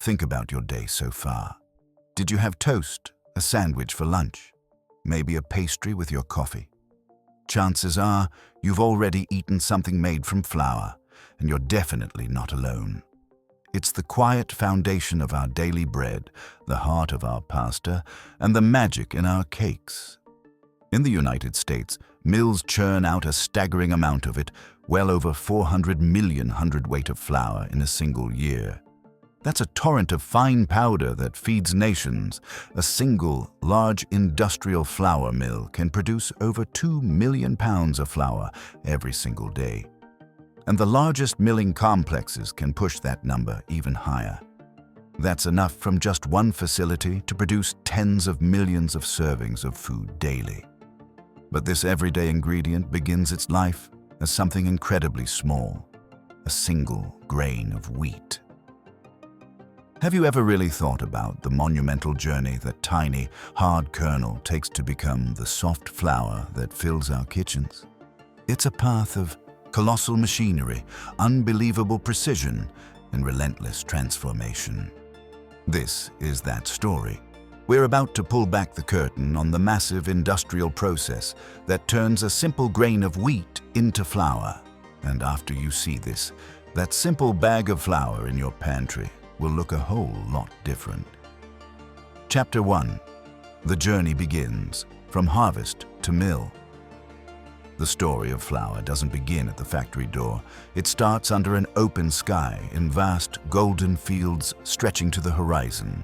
Think about your day so far. Did you have toast, a sandwich for lunch, maybe a pastry with your coffee? Chances are you've already eaten something made from flour, and you're definitely not alone. It's the quiet foundation of our daily bread, the heart of our pasta, and the magic in our cakes. In the United States, mills churn out a staggering amount of it, well over 400 million hundredweight of flour in a single year. That's a torrent of fine powder that feeds nations. A single, large industrial flour mill can produce over 2 million pounds of flour every single day. And the largest milling complexes can push that number even higher. That's enough from just one facility to produce tens of millions of servings of food daily. But this everyday ingredient begins its life as something incredibly small, a single grain of wheat. Have you ever really thought about the monumental journey that tiny, hard kernel takes to become the soft flour that fills our kitchens? It's a path of colossal machinery, unbelievable precision, and relentless transformation. This is that story. We're about to pull back the curtain on the massive industrial process that turns a simple grain of wheat into flour. And after you see this, that simple bag of flour in your pantry will look a whole lot different. Chapter 1. The journey begins from harvest to mill. The story of flour doesn't begin at the factory door. It starts under an open sky in vast golden fields stretching to the horizon.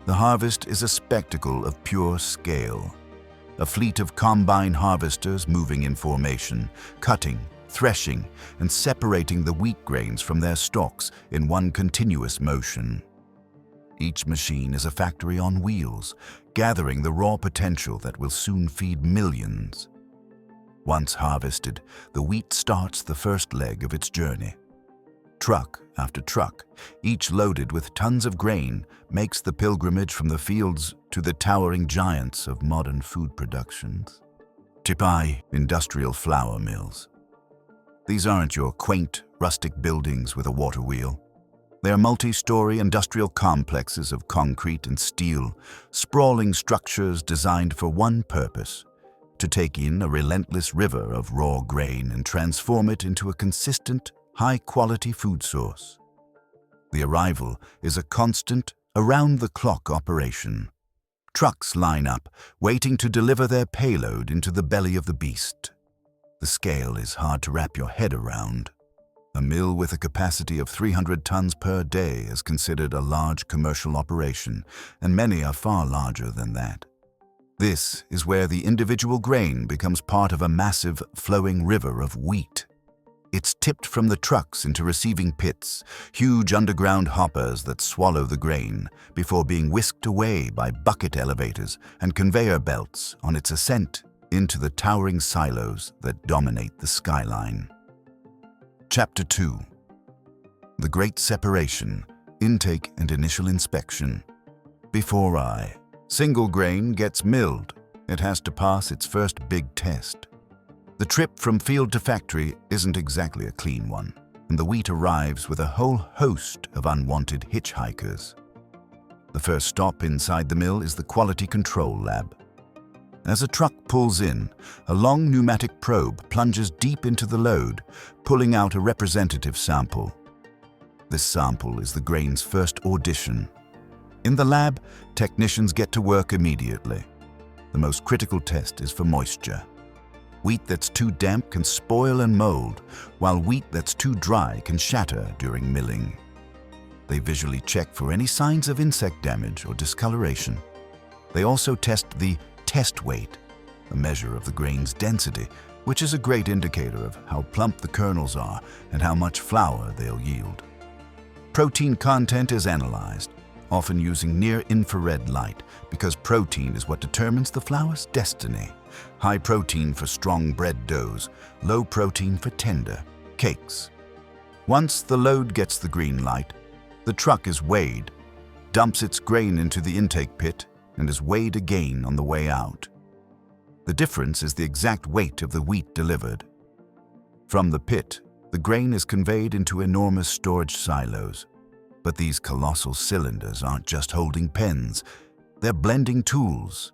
The harvest is a spectacle of pure scale. A fleet of combine harvesters moving in formation, cutting, threshing, and separating the wheat grains from their stalks in one continuous motion. Each machine is a factory on wheels, gathering the raw potential that will soon feed millions. Once harvested, the wheat starts the first leg of its journey. Truck after truck, each loaded with tons of grain, makes the pilgrimage from the fields to the towering giants of modern food productions. Tipai industrial flour mills. These aren't your quaint, rustic buildings with a water wheel. They are multi-story industrial complexes of concrete and steel, sprawling structures designed for one purpose: to take in a relentless river of raw grain and transform it into a consistent, high-quality food source. The arrival is a constant, around-the-clock operation. Trucks line up, waiting to deliver their payload into the belly of the beast. The scale is hard to wrap your head around. A mill with a capacity of 300 tons per day is considered a large commercial operation, and many are far larger than that. This is where the individual grain becomes part of a massive, flowing river of wheat. It's tipped from the trucks into receiving pits, huge underground hoppers that swallow the grain before being whisked away by bucket elevators and conveyor belts on its ascent into the towering silos that dominate the skyline. Chapter 2. The Great Separation, Intake and Initial Inspection. Before single grain gets milled, it has to pass its first big test. The trip from field to factory isn't exactly a clean one, and the wheat arrives with a whole host of unwanted hitchhikers. The first stop inside the mill is the quality control lab. As a truck pulls in, a long pneumatic probe plunges deep into the load, pulling out a representative sample. This sample is the grain's first audition. In the lab, technicians get to work immediately. The most critical test is for moisture. Wheat that's too damp can spoil and mold, while wheat that's too dry can shatter during milling. They visually check for any signs of insect damage or discoloration. They also test the test weight, a measure of the grain's density, which is a great indicator of how plump the kernels are and how much flour they'll yield. Protein content is analyzed, often using near-infrared light, because protein is what determines the flour's destiny. High protein for strong bread doughs, low protein for tender cakes. Once the load gets the green light, the truck is weighed, dumps its grain into the intake pit, and is weighed again on the way out. The difference is the exact weight of the wheat delivered. From the pit, the grain is conveyed into enormous storage silos. But these colossal cylinders aren't just holding pens, they're blending tools.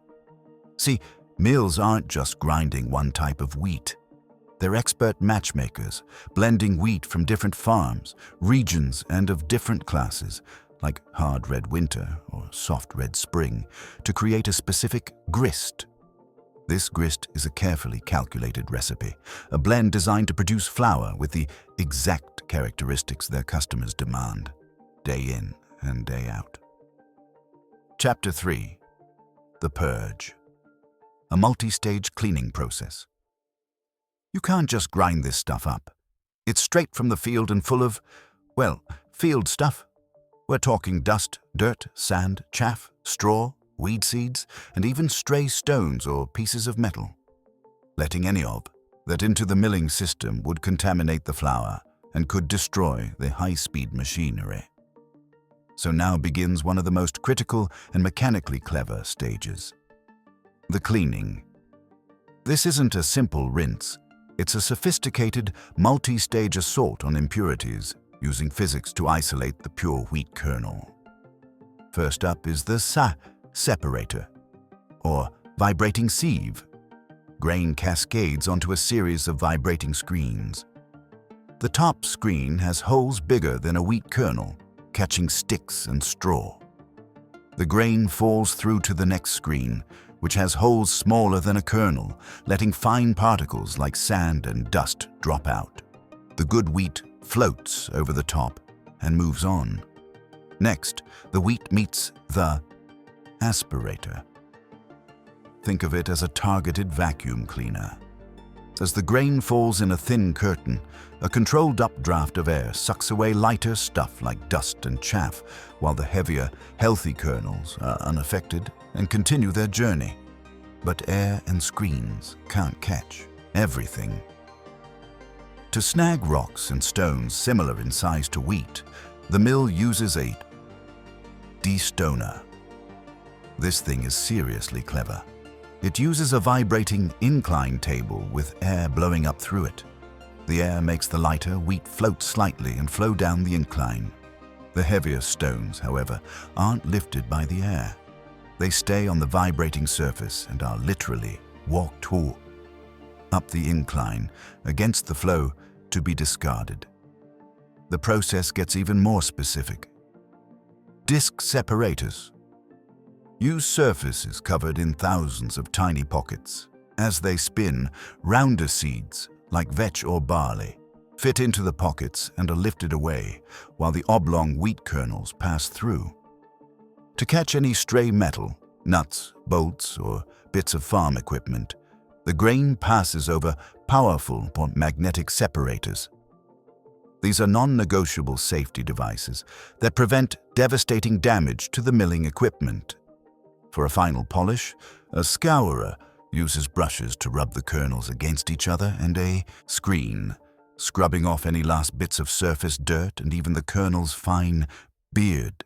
See, mills aren't just grinding one type of wheat. They're expert matchmakers, blending wheat from different farms, regions, and of different classes, like hard red winter or soft red spring, to create a specific grist. This grist is a carefully calculated recipe, a blend designed to produce flour with the exact characteristics their customers demand, day in and day out. Chapter 3. The Purge. A multi-stage cleaning process. You can't just grind this stuff up. It's straight from the field and full of, well, field stuff. We're talking dust, dirt, sand, chaff, straw, weed seeds, and even stray stones or pieces of metal. Letting any of that into the milling system would contaminate the flour and could destroy the high-speed machinery. So now begins one of the most critical and mechanically clever stages. The cleaning. This isn't a simple rinse. It's a sophisticated, multi-stage assault on impurities, using physics to isolate the pure wheat kernel. First up is the separator, or vibrating sieve. Grain cascades onto a series of vibrating screens. The top screen has holes bigger than a wheat kernel, catching sticks and straw. The grain falls through to the next screen, which has holes smaller than a kernel, letting fine particles like sand and dust drop out. The good wheat floats over the top and moves on. Next, the wheat meets the aspirator. Think of it as a targeted vacuum cleaner. As the grain falls in a thin curtain, a controlled updraft of air sucks away lighter stuff like dust and chaff, while the heavier, healthy kernels are unaffected and continue their journey. But air and screens can't catch everything. To snag rocks and stones similar in size to wheat, the mill uses a destoner. This thing is seriously clever. It uses a vibrating incline table with air blowing up through it. The air makes the lighter wheat float slightly and flow down the incline. The heavier stones, however, aren't lifted by the air. They stay on the vibrating surface and are literally walked up the incline against the flow to be discarded. The process gets even more specific. Disc separators use surfaces covered in thousands of tiny pockets. As they spin, rounder seeds, like vetch or barley, fit into the pockets and are lifted away, while the oblong wheat kernels pass through. To catch any stray metal, nuts, bolts, or bits of farm equipment, the grain passes over powerful magnetic separators. These are non-negotiable safety devices that prevent devastating damage to the milling equipment. For a final polish, a scourer uses brushes to rub the kernels against each other and a screen, scrubbing off any last bits of surface dirt and even the kernel's fine beard.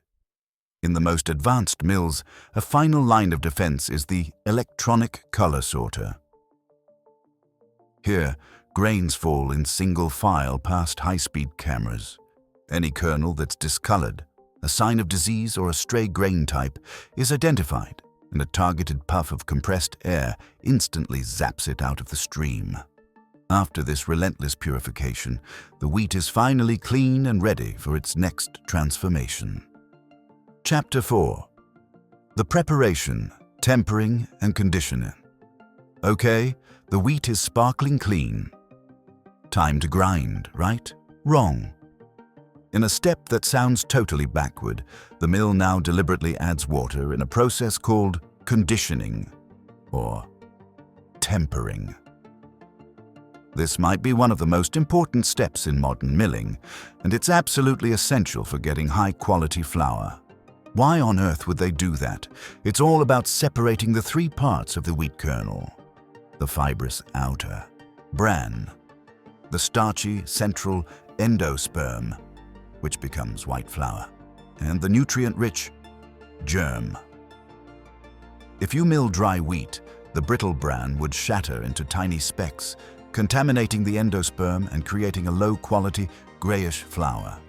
In the most advanced mills, a final line of defense is the electronic color sorter. Here, grains fall in single file past high-speed cameras. Any kernel that's discolored, a sign of disease or a stray grain type, is identified, and a targeted puff of compressed air instantly zaps it out of the stream. After this relentless purification, the wheat is finally clean and ready for its next transformation. Chapter 4. The preparation, tempering, and conditioning. Okay, the wheat is sparkling clean. Time to grind, right? Wrong. In a step that sounds totally backward, the mill now deliberately adds water in a process called conditioning, or tempering. This might be one of the most important steps in modern milling, and it's absolutely essential for getting high-quality flour. Why on earth would they do that? It's all about separating the three parts of the wheat kernel: the fibrous outer, bran, the starchy central endosperm, which becomes white flour, and the nutrient-rich germ. If you mill dry wheat, the brittle bran would shatter into tiny specks, contaminating the endosperm and creating a low-quality, grayish flour.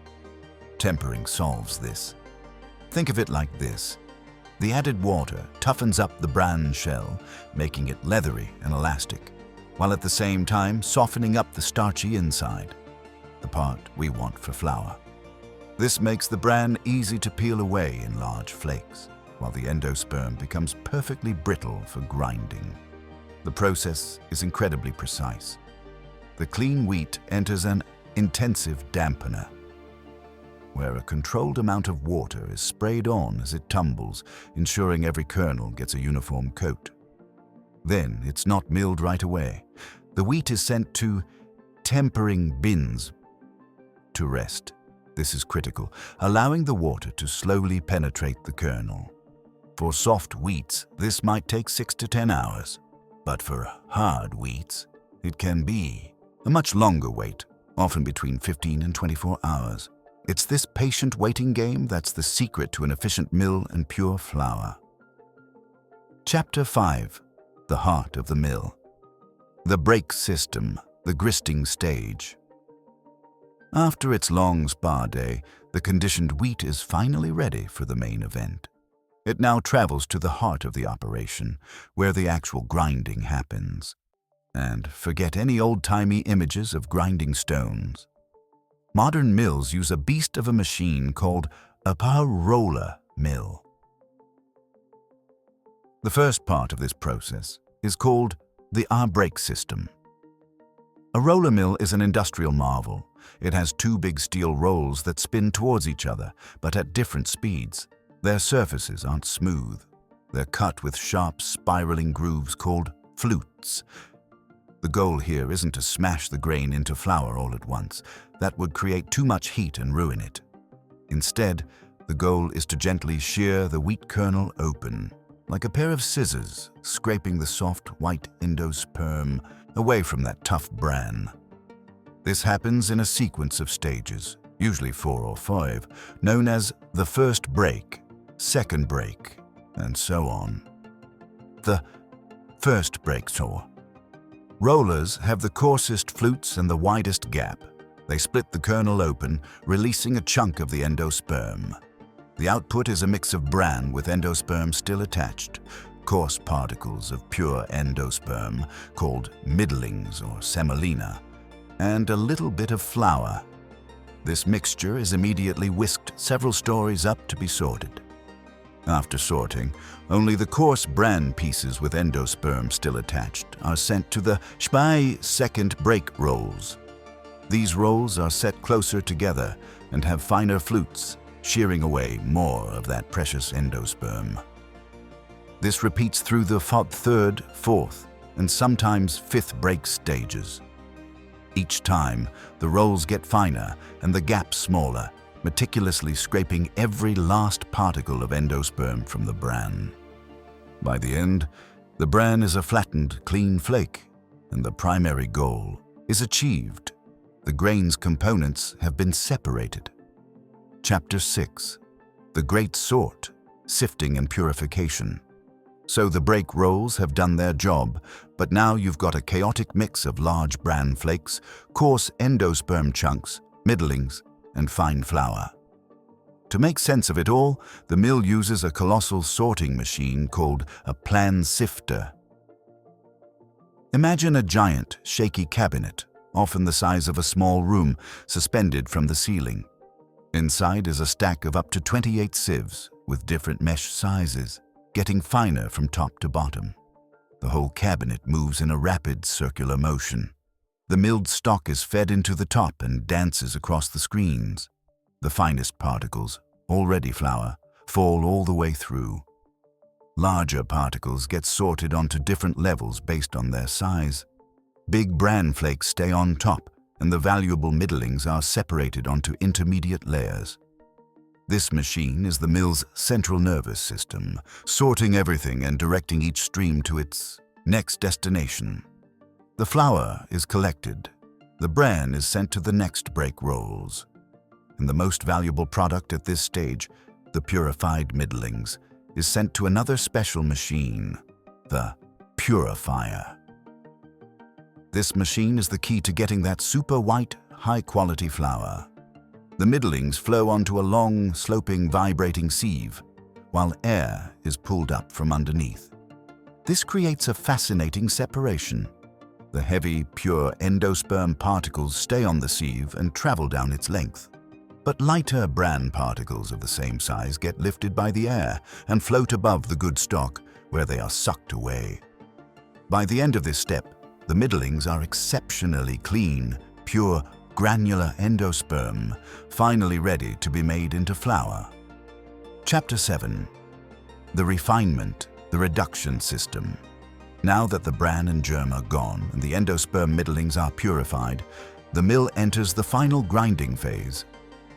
Tempering solves this. Think of it like this. The added water toughens up the bran shell, making it leathery and elastic, while at the same time softening up the starchy inside, the part we want for flour. This makes the bran easy to peel away in large flakes, while the endosperm becomes perfectly brittle for grinding. The process is incredibly precise. The clean wheat enters an intensive dampener, where a controlled amount of water is sprayed on as it tumbles, ensuring every kernel gets a uniform coat. Then it's not milled right away. The wheat is sent to tempering bins to rest. This is critical, allowing the water to slowly penetrate the kernel. For soft wheats, this might take 6 to 10 hours, but for hard wheats, it can be a much longer wait, often between 15 and 24 hours. It's this patient waiting game that's the secret to an efficient mill and pure flour. Chapter 5. The heart of the mill. The break system, the gristing stage. After its long spa day, the conditioned wheat is finally ready for the main event. It now travels to the heart of the operation, where the actual grinding happens. And forget any old-timey images of grinding stones. Modern mills use a beast of a machine called a power roller mill. The first part of this process is called the break system. A roller mill is an industrial marvel. It has two big steel rolls that spin towards each other, but at different speeds. Their surfaces aren't smooth. They're cut with sharp, spiraling grooves called flutes. The goal here isn't to smash the grain into flour all at once. That would create too much heat and ruin it. Instead, the goal is to gently shear the wheat kernel open, like a pair of scissors, scraping the soft white endosperm away from that tough bran. This happens in a sequence of stages, usually 4 or 5, known as the first break, second break, and so on. The first break saw. Rollers have the coarsest flutes and the widest gap. They split the kernel open, releasing a chunk of the endosperm. The output is a mix of bran with endosperm still attached, coarse particles of pure endosperm called middlings or semolina, and a little bit of flour. This mixture is immediately whisked several stories up to be sorted. After sorting, only the coarse bran pieces with endosperm still attached are sent to the second break rolls. These rolls are set closer together and have finer flutes, shearing away more of that precious endosperm. This repeats through the third, fourth, and sometimes fifth break stages. Each time, the rolls get finer and the gaps smaller, meticulously scraping every last particle of endosperm from the bran. By the end, the bran is a flattened, clean flake, and the primary goal is achieved. The grain's components have been separated. Chapter 6. The Great Sort, Sifting and Purification. So the break rolls have done their job, but now you've got a chaotic mix of large bran flakes, coarse endosperm chunks, middlings, and fine flour. To make sense of it all, the mill uses a colossal sorting machine called a plan sifter. Imagine a giant, shaky cabinet, often the size of a small room, suspended from the ceiling. Inside is a stack of up to 28 sieves with different mesh sizes, getting finer from top to bottom. The whole cabinet moves in a rapid circular motion. The milled stock is fed into the top and dances across the screens. The finest particles, already flour, fall all the way through. Larger particles get sorted onto different levels based on their size. Big bran flakes stay on top, and the valuable middlings are separated onto intermediate layers. This machine is the mill's central nervous system, sorting everything and directing each stream to its next destination. The flour is collected. The bran is sent to the next break rolls. And the most valuable product at this stage, the purified middlings, is sent to another special machine, the purifier. This machine is the key to getting that super white, high-quality flour. The middlings flow onto a long, sloping, vibrating sieve, while air is pulled up from underneath. This creates a fascinating separation. The heavy, pure endosperm particles stay on the sieve and travel down its length. But lighter bran particles of the same size get lifted by the air and float above the good stock, where they are sucked away. By the end of this step, the middlings are exceptionally clean, pure, granular endosperm, finally ready to be made into flour. Chapter 7. The refinement, the reduction system. Now that the bran and germ are gone and the endosperm middlings are purified, the mill enters the final grinding phase,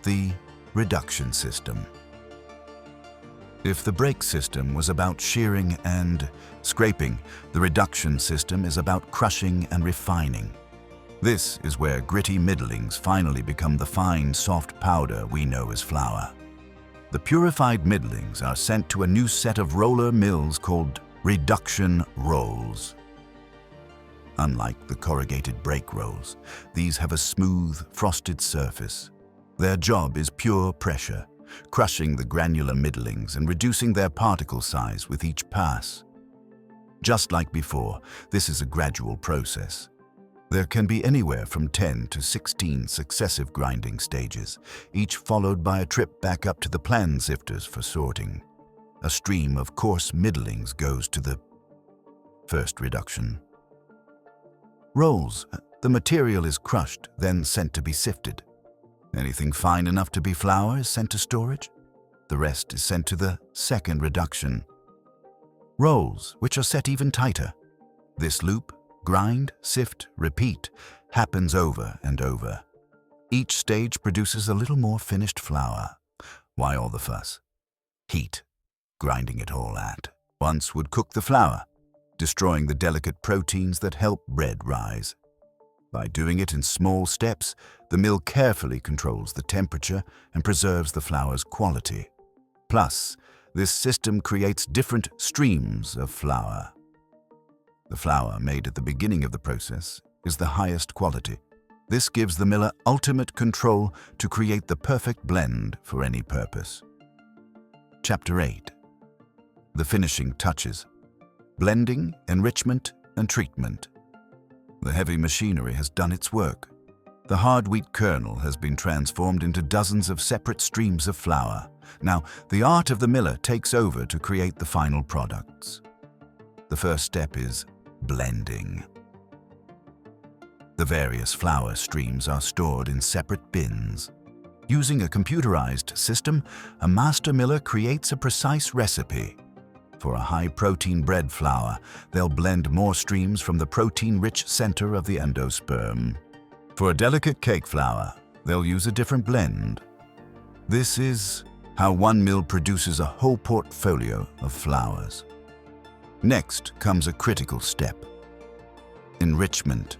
the reduction system. If the brake system was about shearing and scraping, the reduction system is about crushing and refining. This is where gritty middlings finally become the fine, soft powder we know as flour. The purified middlings are sent to a new set of roller mills called reduction rolls. Unlike the corrugated brake rolls, these have a smooth, frosted surface. Their job is pure pressure, crushing the granular middlings and reducing their particle size with each pass. Just like before, this is a gradual process. There can be anywhere from 10 to 16 successive grinding stages, each followed by a trip back up to the plan sifters for sorting. A stream of coarse middlings goes to the first reduction. Rolls. The material is crushed, then sent to be sifted. Anything fine enough to be flour is sent to storage. The rest is sent to the second reduction. Rolls, which are set even tighter. This loop, grind, sift, repeat, happens over and over. Each stage produces a little more finished flour. Why all the fuss? Heat, grinding it all at once, would cook the flour, destroying the delicate proteins that help bread rise. By doing it in small steps, the mill carefully controls the temperature and preserves the flour's quality. Plus, this system creates different streams of flour. The flour made at the beginning of the process is the highest quality. This gives the miller ultimate control to create the perfect blend for any purpose. Chapter 8. The finishing touches. Blending, enrichment, and treatment. The heavy machinery has done its work. The hard wheat kernel has been transformed into dozens of separate streams of flour. Now, the art of the miller takes over to create the final products. The first step is blending. The various flour streams are stored in separate bins. Using a computerized system, a master miller creates a precise recipe. For a high-protein bread flour, they'll blend more streams from the protein-rich center of the endosperm. For a delicate cake flour, they'll use a different blend. This is how one mill produces a whole portfolio of flours. Next comes a critical step: enrichment.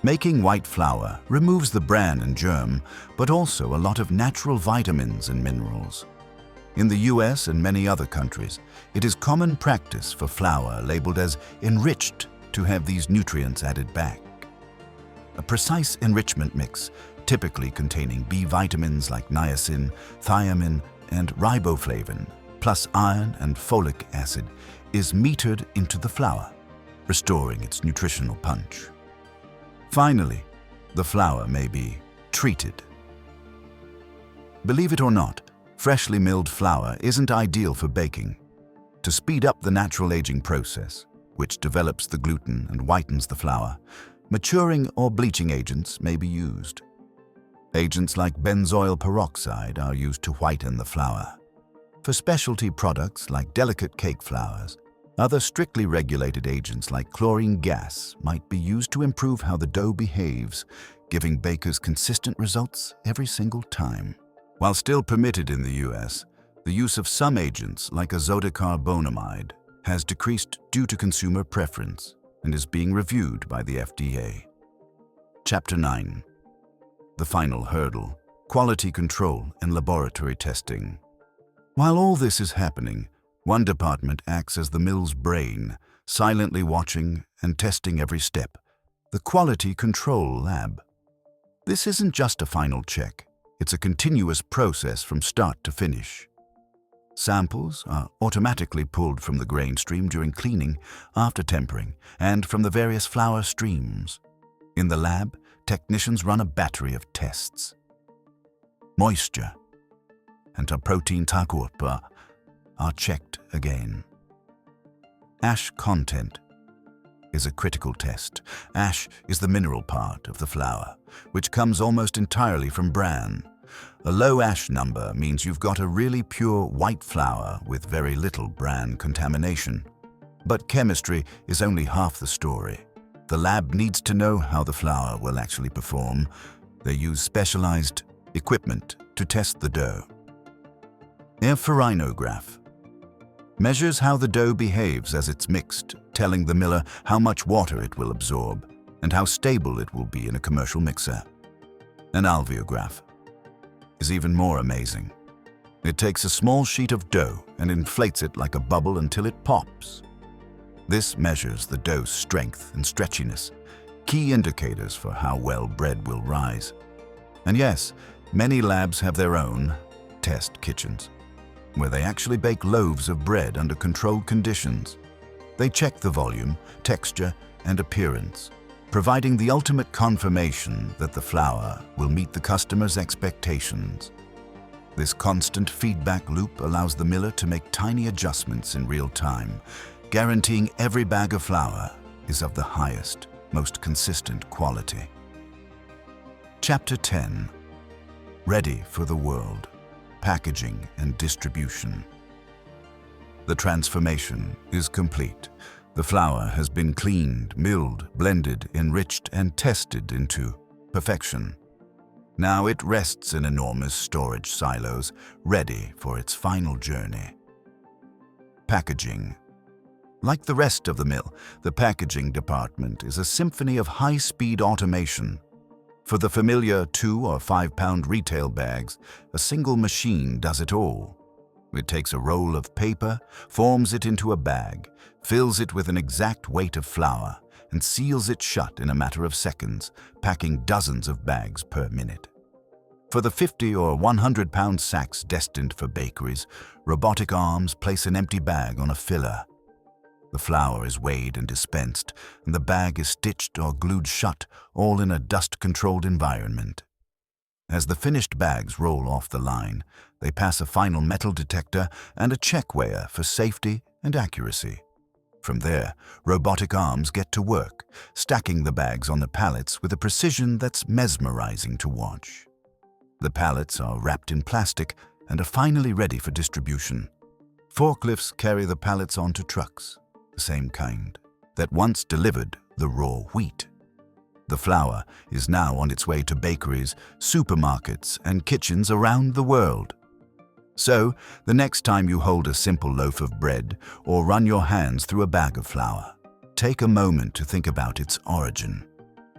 Making white flour removes the bran and germ, but also a lot of natural vitamins and minerals. In the US and many other countries, it is common practice for flour labeled as enriched to have these nutrients added back. A precise enrichment mix, typically containing B vitamins like niacin, thiamine, and riboflavin, plus iron and folic acid, is metered into the flour, restoring its nutritional punch. Finally, the flour may be treated. Believe it or not, freshly milled flour isn't ideal for baking. To speed up the natural aging process, which develops the gluten and whitens the flour, maturing or bleaching agents may be used. Agents like benzoyl peroxide are used to whiten the flour. For specialty products like delicate cake flours, other strictly regulated agents like chlorine gas might be used to improve how the dough behaves, giving bakers consistent results every single time. While still permitted in the US, the use of some agents like azotocarbonamide has decreased due to consumer preference and is being reviewed by the FDA. Chapter 9. The final hurdle: quality control and laboratory testing. While all this is happening, one department acts as the mill's brain, silently watching and testing every step: the quality control lab. This isn't just a final check. It's a continuous process from start to finish. Samples are automatically pulled from the grain stream during cleaning, after tempering, and from the various flour streams. In the lab, technicians run a battery of tests. Moisture and protein takurpa are checked again. Ash content is a critical test. Ash is the mineral part of the flour, which comes almost entirely from bran. A low ash number means you've got a really pure white flour with very little bran contamination. But chemistry is only half the story. The lab needs to know how the flour will actually perform. They use specialized equipment to test the dough. Impurities measures how the dough behaves as it's mixed, telling the miller how much water it will absorb and how stable it will be in a commercial mixer. An alveograph is even more amazing. It takes a small sheet of dough and inflates it like a bubble until it pops. This measures the dough's strength and stretchiness, key indicators for how well bread will rise. And yes, many labs have their own test kitchens, where they actually bake loaves of bread under controlled conditions. They check the volume, texture, and appearance, providing the ultimate confirmation that the flour will meet the customer's expectations. This constant feedback loop allows the miller to make tiny adjustments in real time, guaranteeing every bag of flour is of the highest, most consistent quality. Chapter 10. Ready for the world. Packaging and distribution. The transformation is complete. The flour has been cleaned, milled, blended, enriched, and tested into perfection. Now it rests in enormous storage silos, ready for its final journey. Packaging. Like the rest of the mill, the packaging department is a symphony of high-speed automation. For the familiar 2 or 5 pound retail bags, a single machine does it all. It takes a roll of paper, forms it into a bag, fills it with an exact weight of flour, and seals it shut in a matter of seconds, packing dozens of bags per minute. For the 50 or 100 pound sacks destined for bakeries, robotic arms place an empty bag on a filler. The flour is weighed and dispensed, and the bag is stitched or glued shut, all in a dust-controlled environment. As the finished bags roll off the line, they pass a final metal detector and a check weigher for safety and accuracy. From there, robotic arms get to work, stacking the bags on the pallets with a precision that's mesmerizing to watch. The pallets are wrapped in plastic and are finally ready for distribution. Forklifts carry the pallets onto trucks, the same kind, that once delivered the raw wheat. The flour is now on its way to bakeries, supermarkets, and kitchens around the world. So, the next time you hold a simple loaf of bread or run your hands through a bag of flour, take a moment to think about its origin.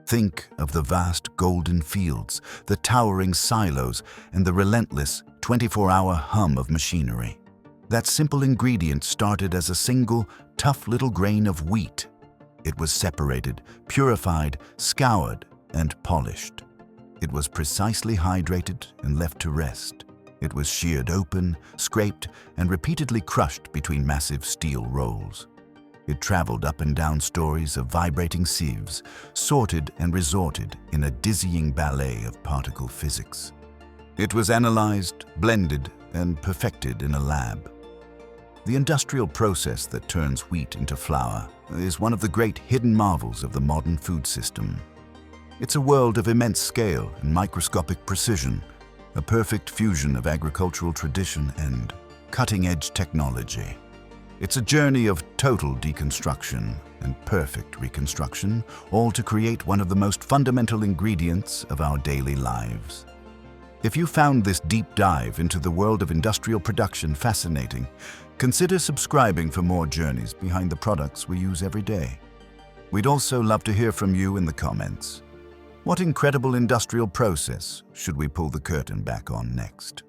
Think of the vast golden fields, the towering silos, and the relentless 24-hour hum of machinery. That simple ingredient started as a single, tough little grain of wheat. It was separated, purified, scoured, and polished. It was precisely hydrated and left to rest. It was sheared open, scraped, and repeatedly crushed between massive steel rolls. It traveled up and down stories of vibrating sieves, sorted and resorted in a dizzying ballet of particle physics. It was analyzed, blended, and perfected in a lab. The industrial process that turns wheat into flour is one of the great hidden marvels of the modern food system. It's a world of immense scale and microscopic precision, a perfect fusion of agricultural tradition and cutting-edge technology. It's a journey of total deconstruction and perfect reconstruction, all to create one of the most fundamental ingredients of our daily lives. If you found this deep dive into the world of industrial production fascinating, consider subscribing for more journeys behind the products we use every day. We'd also love to hear from you in the comments. What incredible industrial process should we pull the curtain back on next?